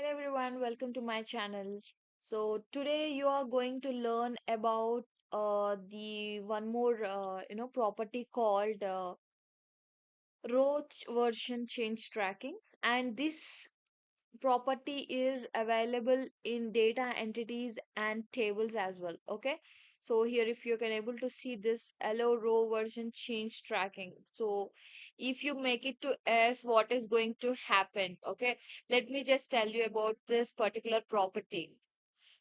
Hello everyone, welcome to my channel. So today you are going to learn about the one more property called row version change tracking, and this property is available in data entities and tables as well. Okay, so here if you can able to see this allow row version change tracking. So if you make it to s, what is going to happen? Okay, let me just tell you about this particular property.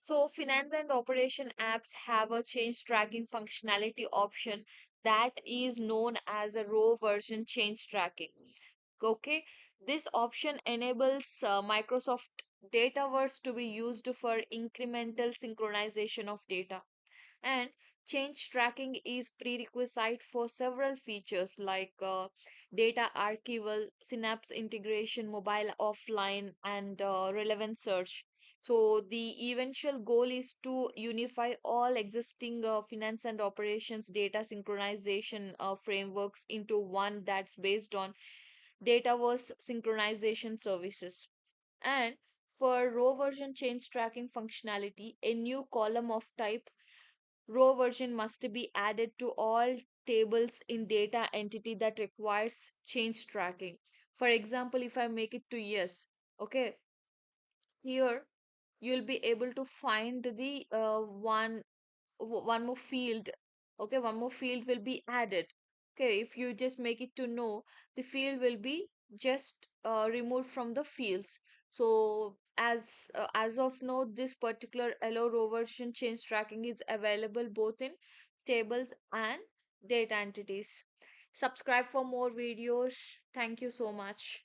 So finance and operation apps have a change tracking functionality option that is known as a row version change tracking. Okay, this option enables Microsoft Dataverse to be used for incremental synchronization of data. And change tracking is prerequisite for several features like data archival, synapse integration, mobile offline, and relevant search. So the eventual goal is to unify all existing finance and operations data synchronization frameworks into one that's based on Dataverse synchronization services. And for row version change tracking functionality, a new column of type row version must be added to all tables in data entity that requires change tracking. For example, if I make it to yes, okay, here you'll be able to find the one more field. Okay, one more field will be added. Okay, if you just make it to no, the field will be just removed from the fields. So as of now, this particular allow row version change tracking is available both in tables and data entities. Subscribe for more videos. Thank you so much.